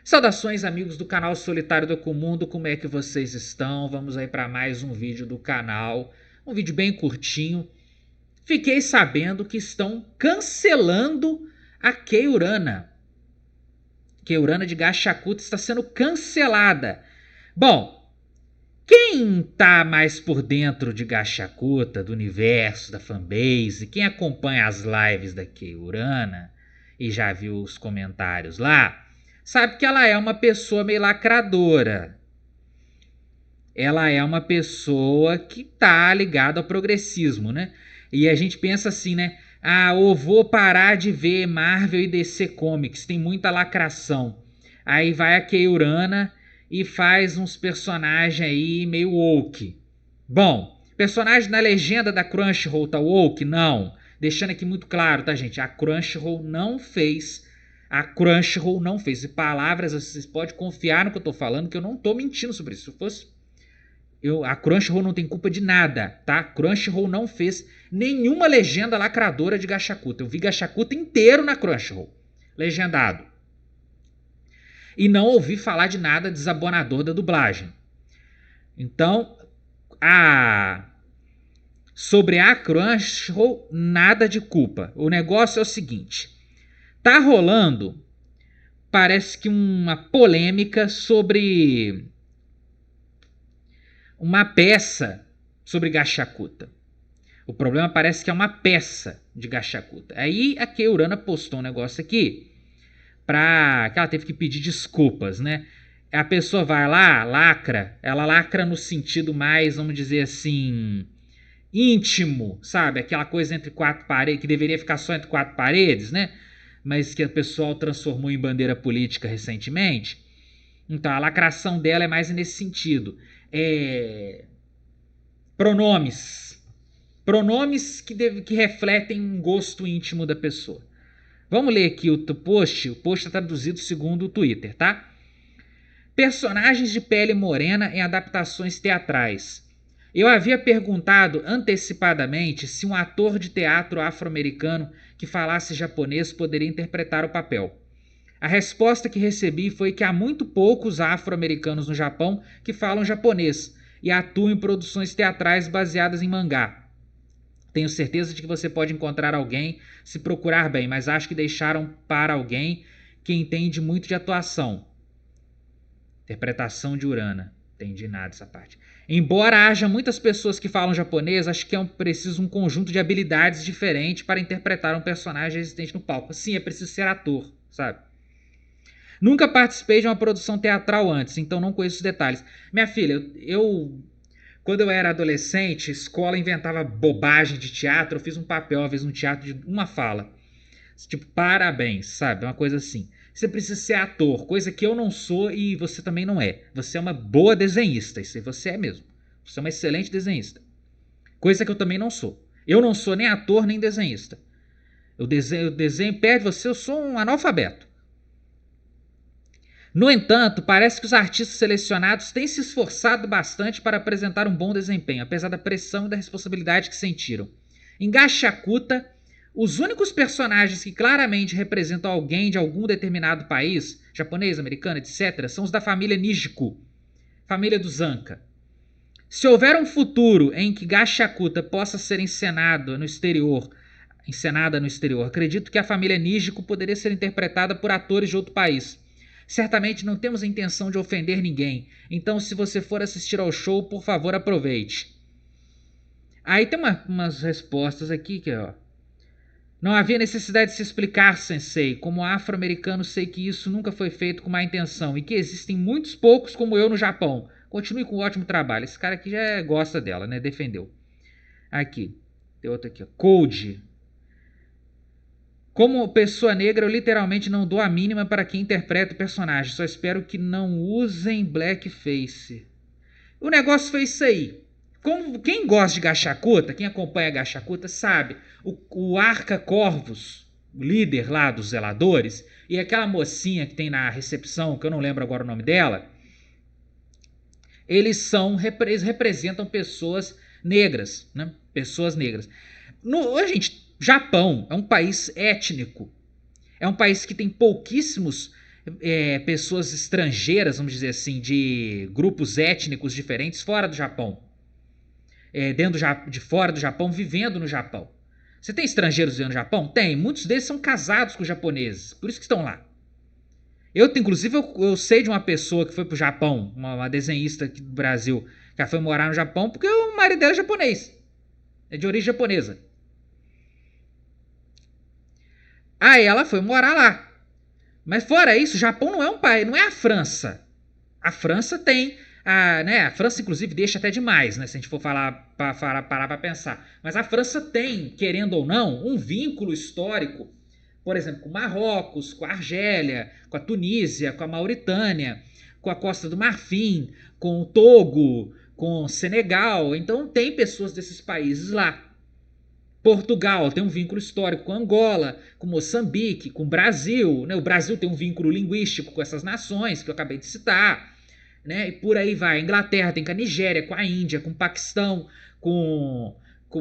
Saudações, amigos do canal Solitário do Ecomundo, como é que vocês estão? Vamos aí para mais um vídeo do canal, um vídeo bem curtinho. Fiquei sabendo que estão cancelando a Keiurana. Keiurana de Gachacuta está sendo cancelada. Bom, quem tá mais por dentro de Gachacuta, do universo, da fanbase, quem acompanha as lives da Keiurana e já viu os comentários lá, sabe que ela é uma pessoa meio lacradora. Ela é uma pessoa que tá ligada ao progressismo, né? E a gente pensa assim, né? Ah, eu vou parar de ver Marvel e DC Comics, tem muita lacração. Aí vai a Keiurana e faz uns personagens aí meio woke. Bom, personagem na legenda da Crunchyroll tá woke? Não. Deixando aqui muito claro, tá, gente? A Crunchyroll não fez. E palavras, vocês podem confiar no que eu tô falando, que eu não tô mentindo sobre isso. Se fosse. A Crunchyroll não tem culpa de nada, tá? Crunchyroll não fez nenhuma legenda lacradora de Gachacuta. Eu vi Gachacuta inteiro na Crunchyroll, legendado. E não ouvi falar de nada desabonador da dublagem. Então, sobre a Crunchyroll, nada de culpa. O negócio é o seguinte. Tá rolando, parece que uma polêmica sobre uma peça sobre Gachacuta. O problema parece que é uma peça de Gachacuta. Aí a Keiurana postou um negócio aqui que ela teve que pedir desculpas, né? A pessoa vai lá, lacra, ela lacra no sentido mais, vamos dizer assim, íntimo, sabe? Aquela coisa entre quatro paredes, que deveria ficar só entre quatro paredes, né? Mas que o pessoal transformou em bandeira política recentemente. Então a lacração dela é mais nesse sentido. Pronomes que refletem um gosto íntimo da pessoa. Vamos ler aqui o post está traduzido segundo o Twitter, tá? Personagens de pele morena em adaptações teatrais. Eu havia perguntado antecipadamente se um ator de teatro afro-americano que falasse japonês poderia interpretar o papel. A resposta que recebi foi que há muito poucos afro-americanos no Japão que falam japonês e atuam em produções teatrais baseadas em mangá. Tenho certeza de que você pode encontrar alguém se procurar bem, mas acho que deixaram para alguém que entende muito de atuação. Interpretação de Urana. Entendi nada essa parte. Embora haja muitas pessoas que falam japonês, acho que é preciso um conjunto de habilidades diferentes para interpretar um personagem existente no palco. Sim, é preciso ser ator, sabe? Nunca participei de uma produção teatral antes, então não conheço os detalhes. Minha filha, quando eu era adolescente, escola inventava bobagem de teatro, eu fiz um papel, uma vez, um teatro de uma fala. Tipo, parabéns, sabe? Uma coisa assim. Você precisa ser ator, coisa que eu não sou e você também não é. Você é uma boa desenhista, isso aí você é mesmo. Você é uma excelente desenhista. Coisa que eu também não sou. Eu não sou nem ator nem desenhista. Eu desenho perto de você, eu sou um analfabeto. No entanto, parece que os artistas selecionados têm se esforçado bastante para apresentar um bom desempenho, apesar da pressão e da responsabilidade que sentiram. Em Gachacuta, os únicos personagens que claramente representam alguém de algum determinado país, japonês, americano, etc., são os da família Nijiko, família do Zanka. Se houver um futuro em que Gachacuta possa ser encenada no exterior, acredito que a família Nijiko poderia ser interpretada por atores de outro país. Certamente não temos a intenção de ofender ninguém, então se você for assistir ao show, por favor aproveite. Aí tem umas respostas aqui que ó. Não havia necessidade de se explicar, sensei. Como afro-americano sei que isso nunca foi feito com má intenção e que existem muitos poucos como eu no Japão. Continue com o ótimo trabalho. Esse cara aqui já gosta dela, né? Defendeu. Aqui. Tem outro aqui, ó. Code. Como pessoa negra, eu literalmente não dou a mínima para quem interpreta o personagem. Só espero que não usem blackface. O negócio foi isso aí. Quem gosta de Gachacuta, quem acompanha Gachacuta, sabe. O Arca Corvus, o líder lá dos zeladores, e aquela mocinha que tem na recepção, que eu não lembro agora o nome dela, eles representam pessoas negras, né? Pessoas negras. Gente, Japão é um país étnico. É um país que tem pouquíssimos pessoas estrangeiras, vamos dizer assim, de grupos étnicos diferentes fora do Japão. De fora do Japão, vivendo no Japão. Você tem estrangeiros vivendo no Japão? Tem. Muitos deles são casados com japoneses. Por isso que estão lá. Inclusive, eu sei de uma pessoa que foi pro Japão, uma desenhista aqui do Brasil, que ela foi morar no Japão porque o marido dela é japonês. É de origem japonesa. Aí ela foi morar lá. Mas fora isso, o Japão não é um país, não é a França. A França tem, a França inclusive deixa até demais, né, se a gente for parar para pensar. Mas a França tem, querendo ou não, um vínculo histórico, por exemplo, com Marrocos, com a Argélia, com a Tunísia, com a Mauritânia, com a Costa do Marfim, com o Togo, com o Senegal. Então tem pessoas desses países lá. Portugal tem um vínculo histórico com Angola, com Moçambique, com o Brasil. Né? O Brasil tem um vínculo linguístico com essas nações que eu acabei de citar. Né? E por aí vai. A Inglaterra tem com a Nigéria, com a Índia, com o Paquistão, com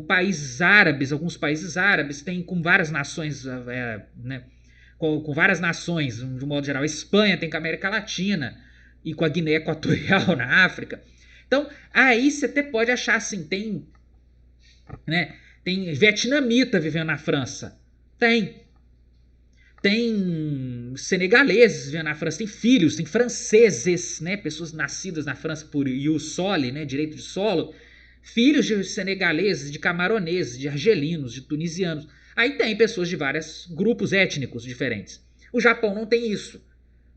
países árabes. Alguns países árabes tem com várias nações, né? com várias nações, de um modo geral. A Espanha tem com a América Latina e com a Guiné Equatorial na África. Então, aí você até pode achar assim, tem... né? Tem vietnamita vivendo na França. Tem senegaleses vivendo na França. Tem filhos, tem franceses, né? Pessoas nascidas na França por ius soli, né? Direito de solo. Filhos de senegaleses, de camaroneses, de argelinos, de tunisianos. Aí tem pessoas de vários grupos étnicos diferentes. O Japão não tem isso.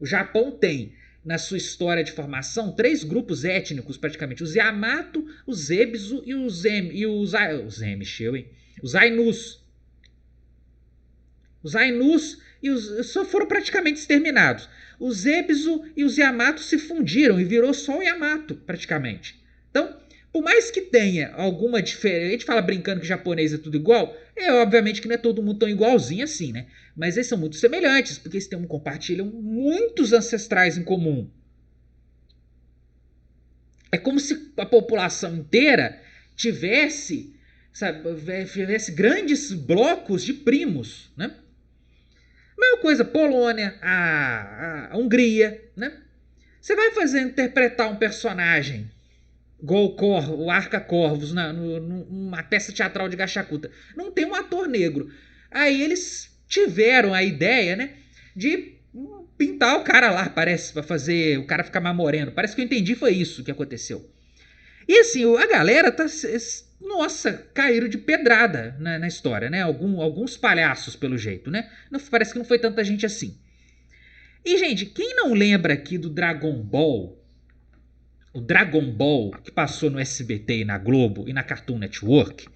O Japão tem, na sua história de formação, 3 grupos étnicos praticamente: os Yamato, os Ebisu e os Ainus. Os Ainus só foram praticamente exterminados. Os Ebisu e os Yamato se fundiram e virou só o Yamato praticamente. Então, por mais que tenha alguma diferença, a gente fala brincando que japonês é tudo igual, obviamente que não é todo mundo tão igualzinho assim, né? Mas eles são muito semelhantes, porque eles compartilham muitos ancestrais em comum. É como se a população inteira tivesse grandes blocos de primos, né? Mesma coisa, Polônia, a Hungria, né? Você vai interpretar um personagem igual o Arca Corvos numa peça teatral de Gachacuta. Não tem um ator negro. Aí eles tiveram a ideia, né, de pintar o cara lá, parece, pra fazer o cara ficar mais moreno. Parece que eu entendi, foi isso que aconteceu. E assim, a galera tá... Nossa, caíram de pedrada na história, né? Alguns palhaços, pelo jeito, né? Parece que não foi tanta gente assim. E, gente, quem não lembra aqui do Dragon Ball? O Dragon Ball, que passou no SBT e na Globo e na Cartoon Network,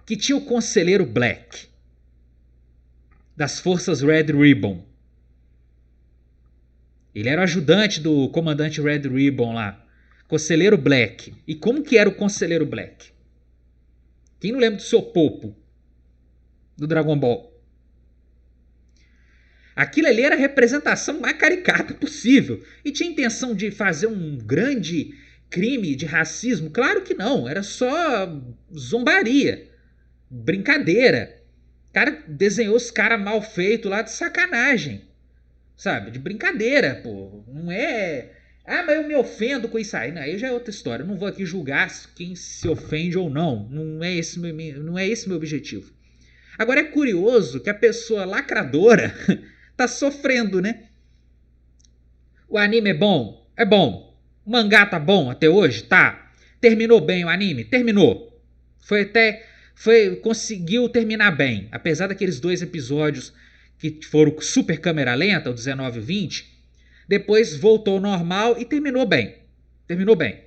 que tinha o Conselheiro Black, das Forças Red Ribbon. Ele era o ajudante do comandante Red Ribbon lá. Conselheiro Black. E como que era o Conselheiro Black? Quem não lembra do seu Popo? Do Dragon Ball? Aquilo ali era a representação mais caricata possível. E tinha intenção de fazer um grande crime de racismo? Claro que não. Era só zombaria. Brincadeira. O cara desenhou os caras mal feitos lá de sacanagem. Sabe? De brincadeira, pô. Não é... Ah, mas eu me ofendo com isso aí. Não, aí já é outra história. Eu não vou aqui julgar quem se ofende ou não. Não é esse meu objetivo. Agora é curioso que a pessoa lacradora tá sofrendo, né? O anime é bom? É bom. O mangá tá bom até hoje? Tá. Terminou bem o anime? Terminou. Conseguiu terminar bem. Apesar daqueles 2 episódios que foram super câmera lenta, o 19 e o 20, depois voltou ao normal e terminou bem. Terminou bem.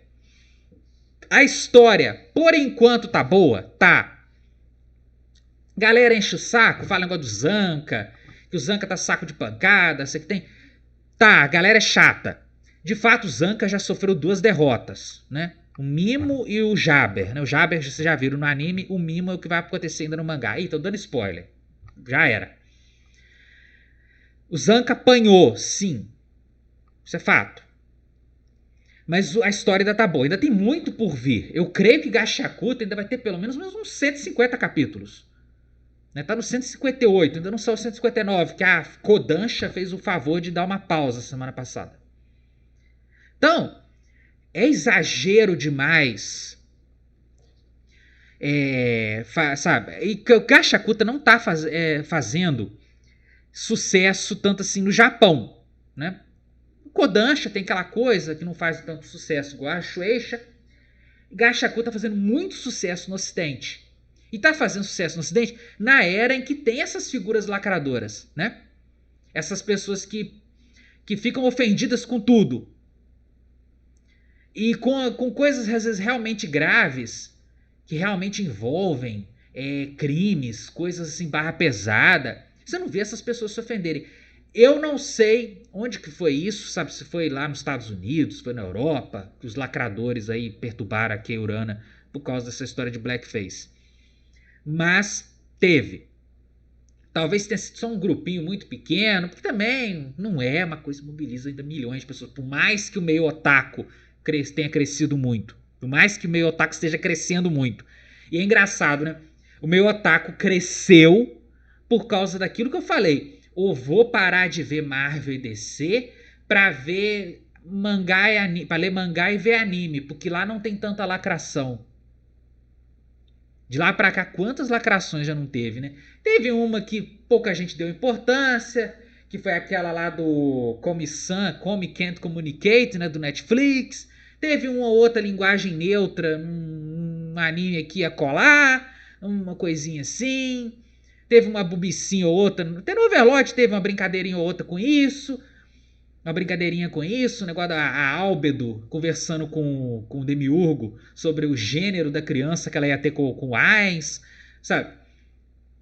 A história, por enquanto, tá boa? Tá. Galera enche o saco, fala negócio do Zanca, que o Zanca tá saco de pancada, sei que tem... Tá, a galera é chata. De fato, o Zanca já sofreu 2 derrotas, né? O Mimo e o Jabber, né? O Jabber, vocês já viram no anime, o Mimo é o que vai acontecer ainda no mangá. Ih, tô dando spoiler. Já era. O Zanca apanhou, sim. Isso é fato. Mas a história ainda tá boa. Ainda tem muito por vir. Eu creio que Gachacuta ainda vai ter pelo menos uns 150 capítulos. Né? Tá no 158, ainda não saiu o 159, que a Kodansha fez o favor de dar uma pausa semana passada. Então, é exagero demais. Sabe? E que o Kashakuta não tá fazendo sucesso tanto assim no Japão, né? O Kodansha tem aquela coisa que não faz tanto sucesso igual a Shueisha. Gashaku tá fazendo muito sucesso no Ocidente. E tá fazendo sucesso no Ocidente na era em que tem essas figuras lacradoras, né? Essas pessoas que ficam ofendidas com tudo. E com coisas às vezes realmente graves, que realmente envolvem crimes, coisas assim, barra pesada. Você não vê essas pessoas se ofenderem. Eu não sei onde que foi isso, sabe? Se foi lá nos Estados Unidos, se foi na Europa, que os lacradores aí perturbaram a Keurana por causa dessa história de blackface. Mas teve. Talvez tenha sido só um grupinho muito pequeno, porque também não é uma coisa que mobiliza ainda milhões de pessoas. Por mais que o meio otaku tenha crescido muito. Por mais que o meio otaku esteja crescendo muito. E é engraçado, né? O meio otaku cresceu por causa daquilo que eu falei. Ou vou parar de ver Marvel e DC pra ver mangá e anime, pra ler mangá e ver anime, porque lá não tem tanta lacração. De lá pra cá, quantas lacrações já não teve, né? Teve uma que pouca gente deu importância, que foi aquela lá do Komi-san, Komi Can't Communicate, né, do Netflix. Teve uma ou outra linguagem neutra, um anime aqui a colar, uma coisinha assim. Teve uma bubicinha ou outra. Até no Overlord teve uma brincadeirinha ou outra com isso. Uma brincadeirinha com isso. O negócio da Albedo conversando com o Demiurgo sobre o gênero da criança que ela ia ter com o Ainz. Sabe?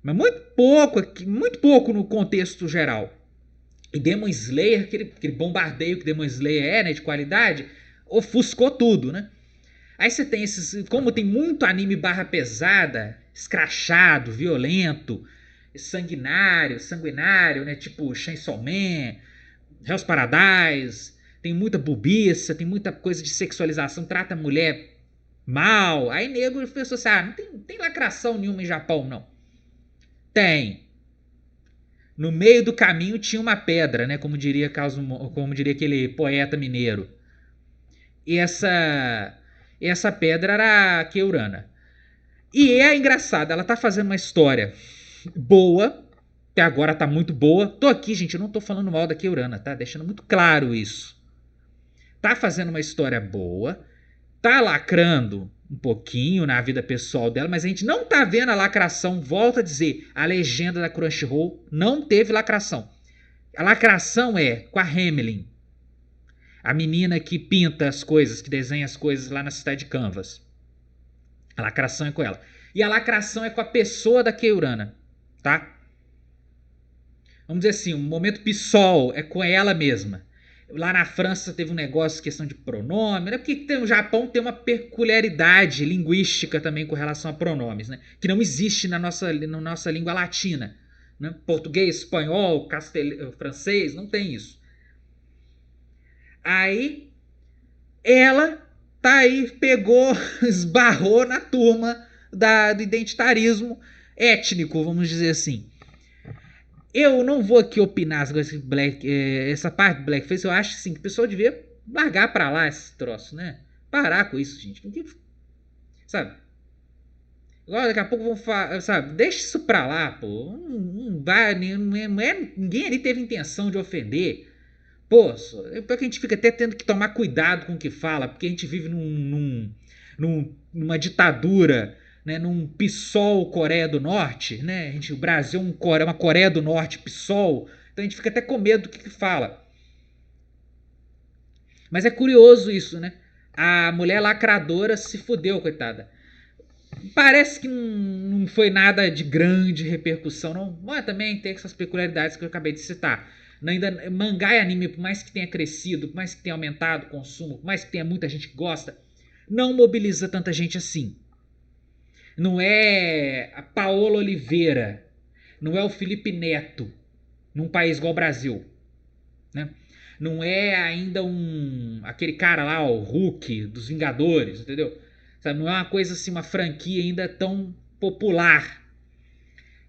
Mas muito pouco no contexto geral. E Demon Slayer, aquele bombardeio que Demon Slayer é, né, de qualidade, ofuscou tudo, né? Aí você tem esses... Como tem muito anime barra pesada, escrachado, violento, sanguinário, né? Tipo Chainsaw Man, Hell's Paradise. Tem muita bobiça, tem muita coisa de sexualização, trata a mulher mal. Aí nego pensou assim, não tem lacração nenhuma em Japão, não. Tem. No meio do caminho tinha uma pedra, né? Como diria aquele poeta mineiro. E essa pedra era a Keurana. E é engraçado, ela tá fazendo uma história boa, até agora tá muito boa. Tô aqui, gente, eu não tô falando mal da Keurana, tá? Deixando muito claro isso. Tá fazendo uma história boa, tá lacrando um pouquinho na vida pessoal dela, mas a gente não tá vendo a lacração. Volto a dizer, a legenda da Crunchyroll não teve lacração. A lacração é com a Hamelin, a menina que pinta as coisas, que desenha as coisas lá na cidade de Canvas. A lacração é com ela. E a lacração é com a pessoa da Keurana, tá? Vamos dizer assim, o momento PSOL é com ela mesma. Lá na França teve um negócio, questão de pronome, né? Porque o Japão tem uma peculiaridade linguística também com relação a pronomes, né? Que não existe na nossa língua latina. Né? Português, espanhol, francês, não tem isso. Aí, ela tá aí, pegou, esbarrou na turma do identitarismo étnico, vamos dizer assim. Eu não vou aqui opinar essa parte do blackface. Eu acho assim, que o pessoal devia largar pra lá esse troço, né? Parar com isso, gente. Sabe? Agora daqui a pouco vão falar, sabe? Deixa isso pra lá, pô. Não vai, ninguém ali teve intenção de ofender. Pô, pior que a gente fica até tendo que tomar cuidado com o que fala, porque a gente vive numa ditadura, né, num PSOL Coreia do Norte, né? O Brasil é uma Coreia do Norte PSOL, então a gente fica até com medo do que fala. Mas é curioso isso, né? A mulher lacradora se fudeu, coitada. Parece que não foi nada de grande repercussão, não. Mas também tem essas peculiaridades que eu acabei de citar. Ainda, mangá e anime, por mais que tenha crescido, por mais que tenha aumentado o consumo, por mais que tenha muita gente que gosta, não mobiliza tanta gente assim. Não é a Paola Oliveira, não é o Felipe Neto, num país igual o Brasil, né? Não é ainda aquele cara lá, o Hulk dos Vingadores, entendeu? Sabe? Não é uma coisa assim, uma franquia ainda tão popular.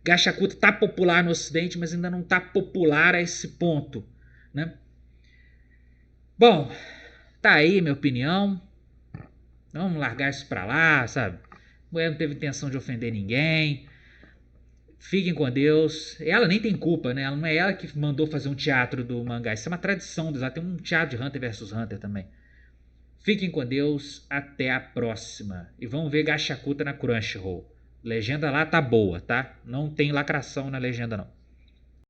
Gachakuta tá popular no ocidente, mas ainda não tá popular a esse ponto, né? Bom, tá aí minha opinião. Vamos largar isso pra lá, sabe? Mulher não teve intenção de ofender ninguém. Fiquem com Deus. Ela nem tem culpa, né? Ela não é ela que mandou fazer um teatro do mangá. Isso é uma tradição. Ela tem um teatro de Hunter vs Hunter também. Fiquem com Deus. Até a próxima. E vamos ver Gachakuta na Crunchyroll. Legenda lá tá boa, tá? Não tem lacração na legenda não.